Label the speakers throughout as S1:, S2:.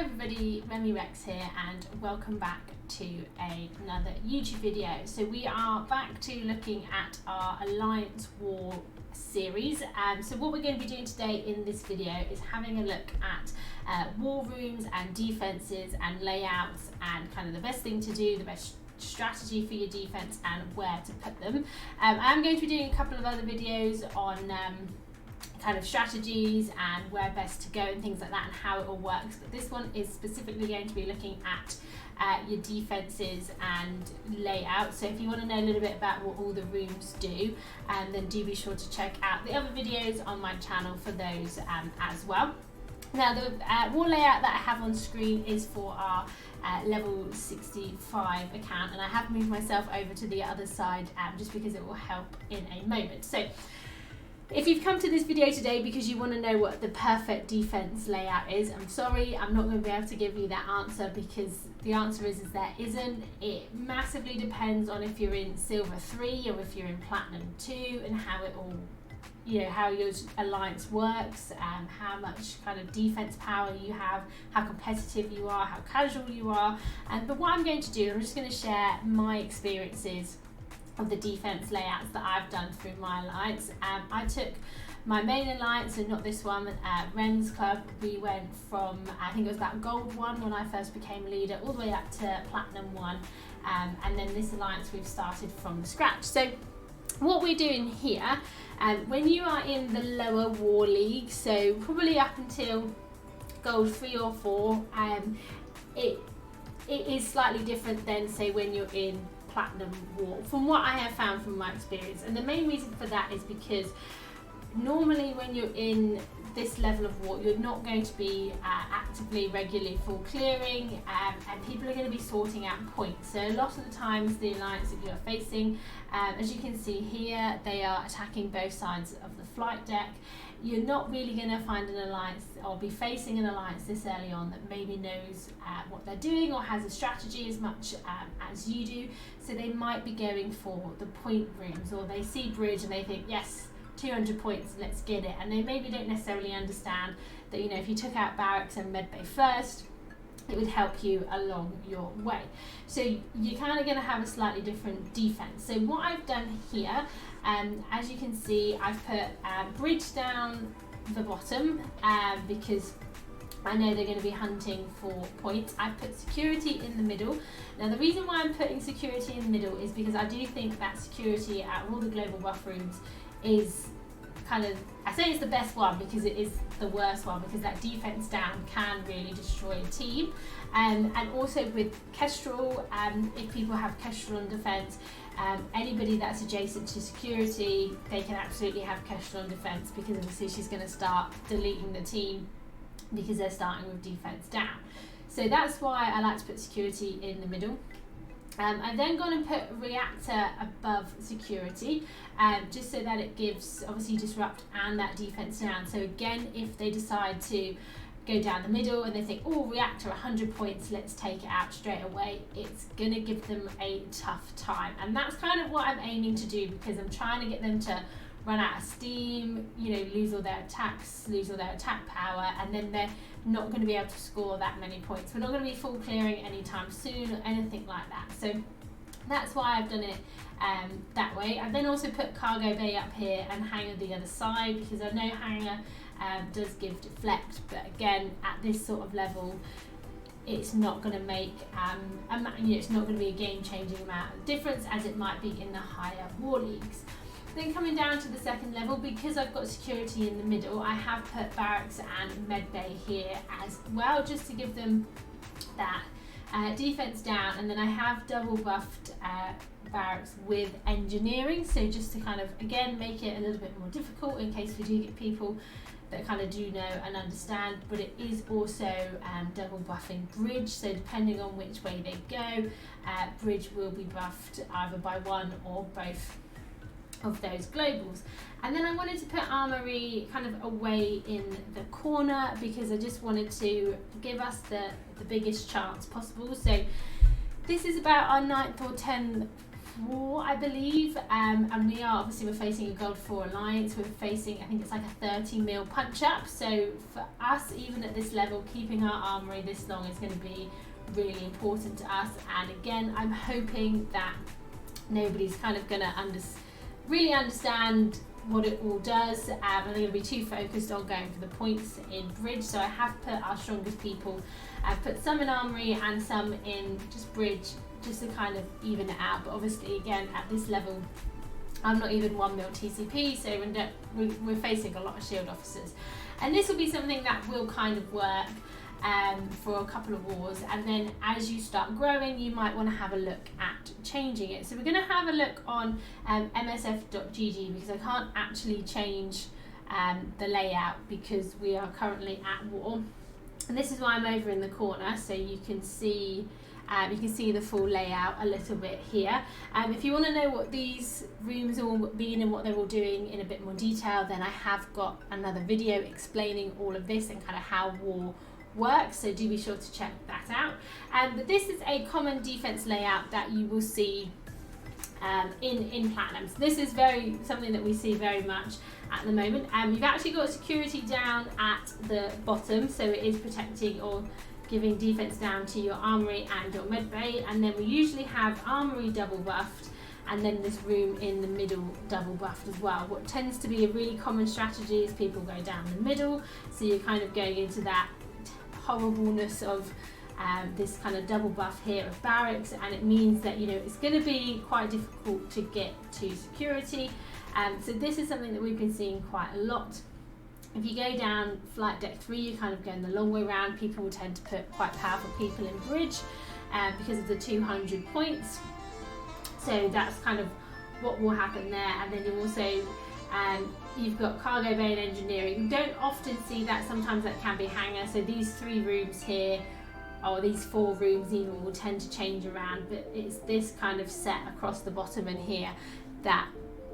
S1: everybody, Remy Rex here and welcome back to another YouTube video. So we are back to looking at our Alliance War series. So what we're going to be doing today in this video is having a look at war rooms and defenses and layouts and kind of the best thing to do, the best strategy for your defense and where to put them. I'm going to be doing a couple of other videos on kind of strategies and where best to go and things like that and how it all works, but this one is specifically going to be looking at your defenses and layout. So if you want to know a little bit about what all the rooms do, then do be sure to check out the other videos on my channel for those as well. Now the war layout that I have on screen is for our level 65 account, and I have moved myself over to the other side just because it will help in a moment. So if you've come to this video today because you want to know what the perfect defense layout is, I'm sorry, I'm not going to be able to give you that answer, because the answer is there isn't. It massively depends on if you're in Silver 3 or if you're in Platinum 2 and how it all, how your alliance works, how much kind of defense power you have, how competitive you are, how casual you are. But what I'm going to do, I'm just going to share my experiences of the defense layouts that I've done through my alliance. I took my main alliance, and not this one, Ren's Club. We went from, I think it was about Gold 1 when I first became leader, all the way up to Platinum 1, and then this alliance we've started from scratch. So what we're doing here, when you are in the lower war league, so probably up until Gold 3 or 4, it is slightly different than, say, when you're in Platinum War, from what I have found from my experience. And the main reason for that is because normally when you're in this level of war, you're not going to be actively, regularly full clearing, and people are going to be sorting out points. So a lot of the times the alliance that you're facing, as you can see here, they are attacking both sides of the flight deck. You're not really going to find an alliance or be facing an alliance this early on that maybe knows what they're doing or has a strategy as much as you do. So they might be going for the point rooms, or they see bridge and they think, yes, 200 points, let's get it. And they maybe don't necessarily understand that, if you took out barracks and medbay first, it would help you along your way. So you're kind of going to have a slightly different defense. So what I've done here, as you can see, I've put bridge down the bottom because I know they're going to be hunting for points. I've put security in the middle. Now the reason why I'm putting security in the middle is because I do think that security out of all the global buff rooms is kind of, I say it's the best one because it is the worst one, because that defense down can really destroy a team. And also with Kestrel, if people have Kestrel on defense, anybody that's adjacent to security, they can absolutely have Kestrel on defense, because obviously she's going to start deleting the team because they're starting with defense down. So that's why I like to put security in the middle. I've then gone and put reactor above security, just so that it gives obviously disrupt and that defense down. So again, if they decide to go down the middle and they think, oh, reactor 100 points, let's take it out straight away, it's gonna give them a tough time. And that's kind of what I'm aiming to do, because I'm trying to get them to run out of steam, lose all their attacks, lose all their attack power, and then they're not going to be able to score that many points. We're not going to be full clearing anytime soon or anything like that. So that's why I've done it that way. I've then also put cargo bay up here and hangar the other side, because I know hangar does give deflect, but again, at this sort of level, it's not going to make it's not going to be a game-changing amount of difference as it might be in the higher war leagues. Then coming down to the second level, because I've got security in the middle, I have put barracks and medbay here as well, just to give them that defense down. And then I have double buffed barracks with engineering, so just to kind of, again, make it a little bit more difficult in case we do get people that kind of do know and understand. But it is also double buffing bridge, so depending on which way they go, bridge will be buffed either by one or both of those globals. And then I wanted to put armory kind of away in the corner, because I just wanted to give us the biggest chance possible. So this is about our 9th or 10th 4, I believe, and we're facing a Gold 4 Alliance. We're facing, I think it's like a 30 mil punch up, so for us, even at this level, keeping our armory this long is going to be really important to us. And again, I'm hoping that nobody's kind of going to really understand what it all does, and they're going to be too focused on going for the points in bridge. So I have put our strongest people, I've put some in armory and some in just bridge, just to kind of even it out. But obviously, again, at this level, I'm not even 1 mil TCP, so we're facing a lot of shield officers, and this will be something that will kind of work for a couple of wars. And then as you start growing, you might want to have a look at changing it. So we're going to have a look on msf.gg, because I can't actually change the layout because we are currently at war. And this is why I'm over in the corner, so you can see the full layout a little bit here. If you want to know what these rooms all mean and what they're all doing in a bit more detail, then I have got another video explaining all of this and kind of how war works, so do be sure to check that out. But this is a common defense layout that you will see in Platinum. So this is something that we see very much at the moment. You've actually got security down at the bottom, so it is protecting or giving defense down to your armory and your med bay, and then we usually have armory double buffed, and then this room in the middle double buffed as well. What tends to be a really common strategy is people go down the middle, so you're kind of going into that horribleness of this kind of double buff here of barracks, and it means that it's going to be quite difficult to get to security. So this is something that we've been seeing quite a lot. If you go down flight deck 3, you're kind of going the long way around. People will tend to put quite powerful people in bridge because of the 200 points. So that's kind of what will happen there. And then you also you've got cargo bay and engineering. You don't often see that. Sometimes that can be hangar. So these 3 rooms here, or these 4 rooms even, will tend to change around. But it's this kind of set across the bottom and here that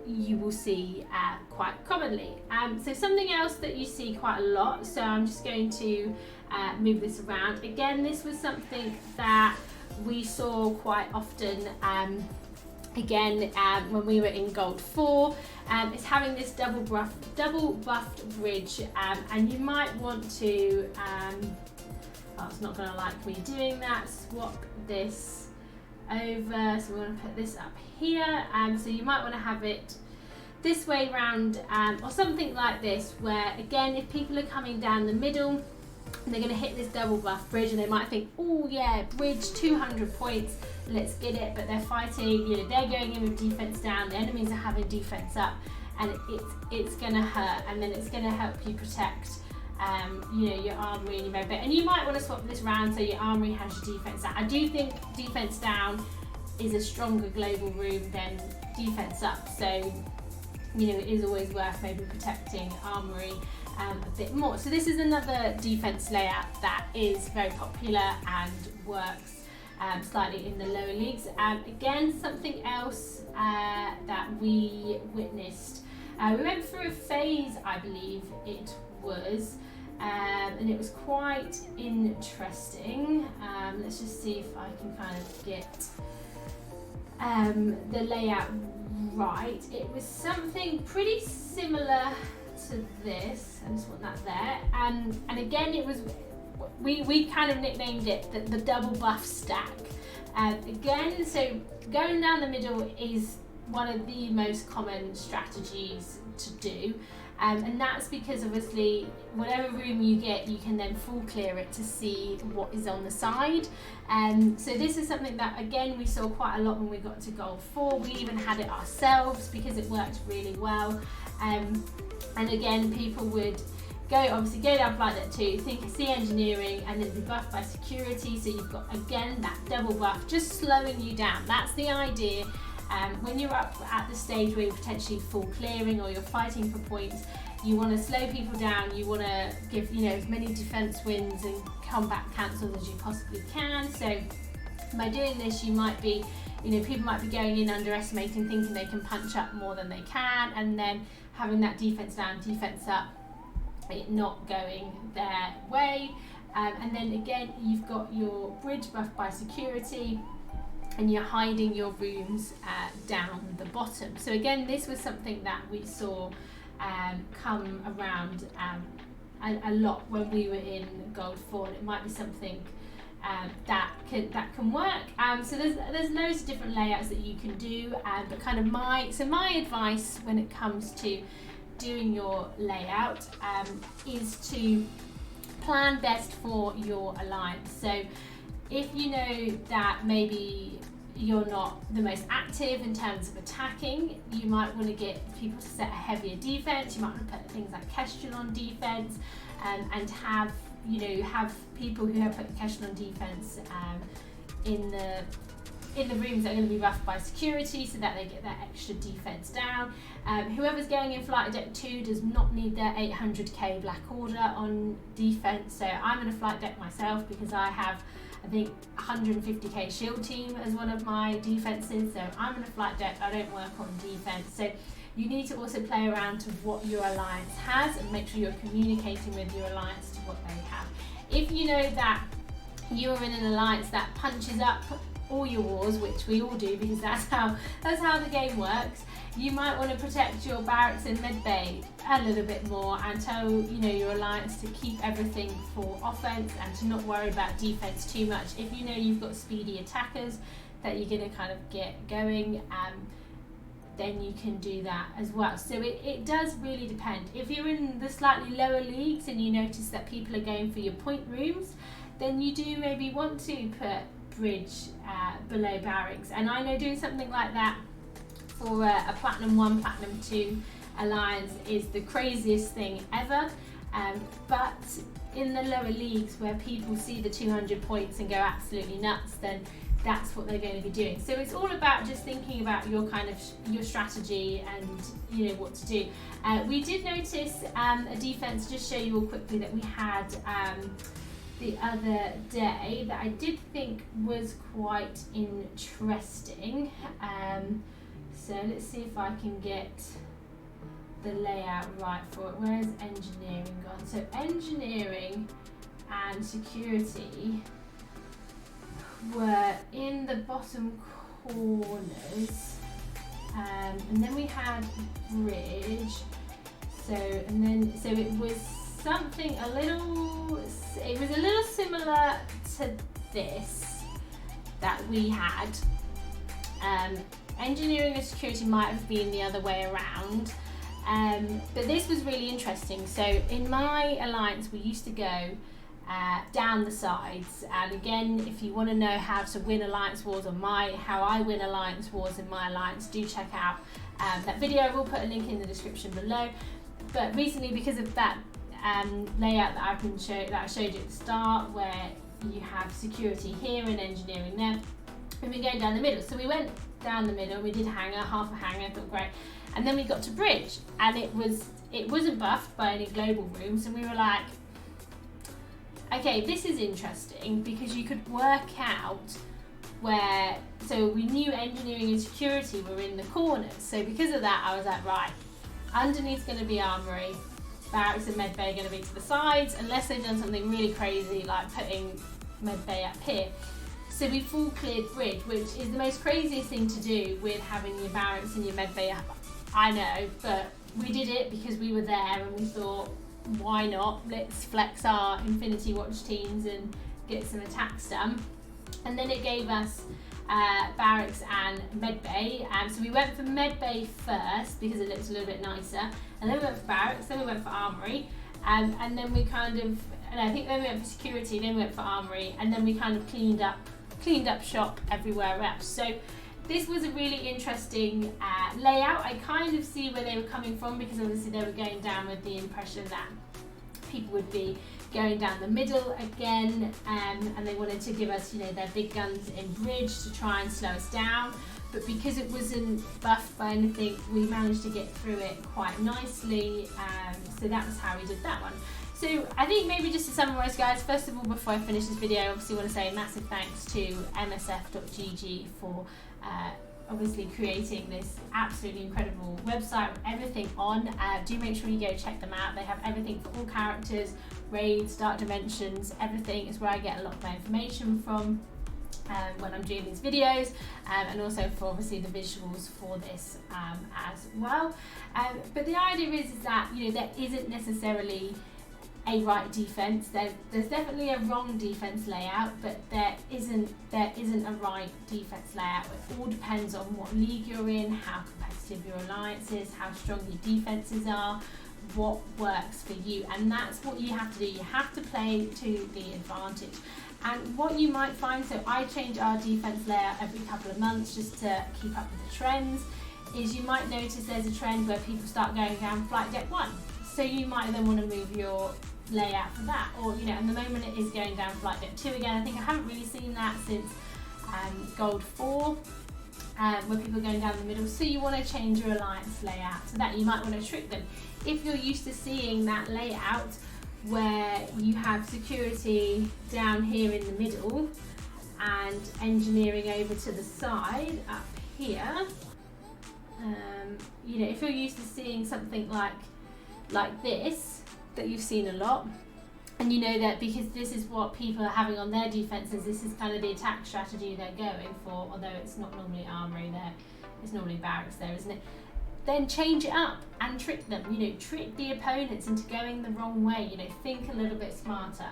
S1: you will see quite commonly. So something else that you see quite a lot, so I'm just going to move this around. Again, this was something that we saw quite often when we were in Gold 4, is having this double buffed bridge, and you might want to, it's not going to like me doing that, swap this over, so we're going to put this up here, so you might want to have it this way round, or something like this, where again, if people are coming down the middle, they're going to hit this double buff bridge, and they might think, oh yeah, bridge 200 points, let's get it. But they're fighting, they're going in with defense down, the enemies are having defense up, and it's going to hurt, and then it's going to help you protect your armory and your med bay. And you might want to swap this round so your armory has your defense down. I do think defense down is a stronger global room than defense up, so it is always worth maybe protecting armory a bit more. So this is another defense layout that is very popular and works slightly in the lower leagues. Again, something else that we witnessed, we went through a phase, I believe it was, and it was quite interesting. Let's just see if I can kind of get the layout right. It was something pretty similar to this. I just want that there. And again, it was, we kind of nicknamed it the double buff stack. Again, so going down the middle is one of the most common strategies to do. And that's because obviously whatever room you get, you can then full clear it to see what is on the side. So this is something that again we saw quite a lot when we got to Gold 4. We even had it ourselves because it worked really well. And again, people would go down flight deck 2, see engineering, and then be buffed by security. So you've got again that double buff, just slowing you down. That's the idea. When you're up at the stage where you're potentially full clearing or you're fighting for points, you want to slow people down, you want to give as many defense wins and combat cancels as you possibly can. So by doing this, you might be, people might be going in underestimating, thinking they can punch up more than they can, and then having that defense down, defense up, it not going their way. And then again, you've got your bridge buffed by security. and you're hiding your rooms down the bottom. So again, this was something that we saw come around a lot when we were in Gold Fawn. It might be something that can work. So there's loads of different layouts that you can do, but kind of my advice when it comes to doing your layout is to plan best for your alliance. So if you know that maybe you're not the most active in terms of attacking, you might want to get people to set a heavier defense. You might want to put things like Kestrel on defense, and have people who have put Kestrel on defense in the rooms that are going to be roughed by security, so that they get that extra defense down. Whoever's going in Flight Deck 2 does not need their 800k Black Order on defense. So I'm in a Flight Deck myself because I have, I think, 150k Shield Team as one of my defenses. So I'm in a Flight Deck, I don't work on defense. So you need to also play around to what your alliance has and make sure you're communicating with your alliance to what they have. If you know that you're in an alliance that punches up all your wars, which we all do because that's how the game works, you might want to protect your barracks and medbay a little bit more and tell your alliance to keep everything for offense and to not worry about defense too much. If you know you've got speedy attackers that you're going to kind of get going, then you can do that as well. So it does really depend. If you're in the slightly lower leagues and you notice that people are going for your point rooms, then you do maybe want to put bridge below barracks. And I know doing something like that for a Platinum 1, Platinum 2 alliance is the craziest thing ever. But in the lower leagues where people see the 200 points and go absolutely nuts, then that's what they're going to be doing. So it's all about just thinking about your your strategy and what to do. We did notice a defense, just show you all quickly, that we had the other day that I did think was quite interesting. So let's see if I can get the layout right for it. Where's engineering gone? So engineering and security were in the bottom corners, and then we had bridge. So it was something a little similar to this that we had. Engineering and security might have been the other way around, but this was really interesting. So in my alliance we used to go down the sides, and again, if you want to know how to win alliance wars or how I win alliance wars in my alliance, do check out that video. I will put a link in the description below. But recently, because of that layout that I showed you at the start, where you have security here and engineering there, we've been going down the middle. So we went down the middle, we did half a hangar, thought great, and then we got to bridge, and it wasn't buffed by any global rooms, and we were like, okay, this is interesting, because you could work out so we knew engineering and security were in the corners. So because of that, I was like, right, underneath's going to be armory, barracks and medbay are going to be to the sides, unless they've done something really crazy like putting medbay up here. So we full cleared bridge, which is the most craziest thing to do with having your barracks and your medbay up. I know, but we did it because we were there and we thought, why not? Let's flex our Infinity Watch teams and get some attacks done. And then it gave us barracks and medbay. So we went for medbay first because it looks a little bit nicer, and then we went for barracks, then we went for armory, and then we then we went for security, then we went for armory, and then we kind of cleaned up shop everywhere else. So this was a really interesting layout. I kind of see where they were coming from, because obviously they were going down with the impression that people would be going down the middle again, and they wanted to give us their big guns in bridge to try and slow us down. But because it wasn't buffed by anything, we managed to get through it quite nicely. So that was how we did that one. So I think maybe just to summarise, guys, first of all, before I finish this video, I obviously want to say a massive thanks to MSF.gg for obviously creating this absolutely incredible website with everything on. Do make sure you go check them out. They have everything for all characters, raids, dark dimensions, everything is where I get a lot of my information from. when I'm doing these videos, and also for obviously the visuals for this as well. But the idea is that, you know, there isn't necessarily a right defence. There's definitely a wrong defence layout, but there isn't a right defence layout. It all depends on what league you're in, how competitive your alliance is, how strong your defences are, what works for you, and that's what you have to do. You have to play to the advantage. And what you might find, so I change our defence layout every couple of months just to keep up with the trends, is you might notice there's a trend where people start going down flight deck 1. So you might then want to move your layout for that, or, you know, and the moment it is going down flight deck 2 again. I think I haven't really seen that since Gold 4, where people are going down the middle. So you want to change your alliance layout so that you might want to trick them. If you're used to seeing that layout where you have security down here in the middle and engineering over to the side up here, you know, if you're used to seeing something like this, that you've seen a lot, and you know that because this is what people are having on their defenses, this is kind of the attack strategy they're going for, although it's not normally armory there, it's normally barracks there, isn't it? Then change it up and trick them, you know, trick the opponents into going the wrong way, you know, think a little bit smarter.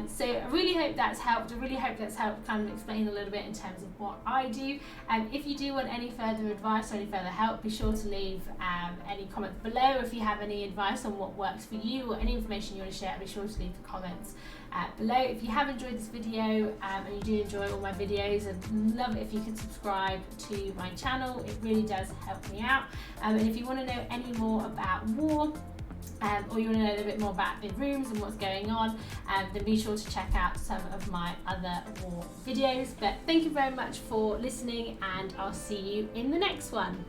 S1: So I really hope that's helped. I really hope that's helped kind of explain a little bit in terms of what I do. If you do want any further advice or any further help, be sure to leave any comments below. If you have any advice on what works for you or any information you want to share, be sure to leave the comments below. If you have enjoyed this video and you do enjoy all my videos, I'd love it if you could subscribe to my channel. It really does help me out. And if you want to know any more about war, or you want to know a little bit more about the rooms and what's going on, then be sure to check out some of my other war videos. But thank you very much for listening, and I'll see you in the next one.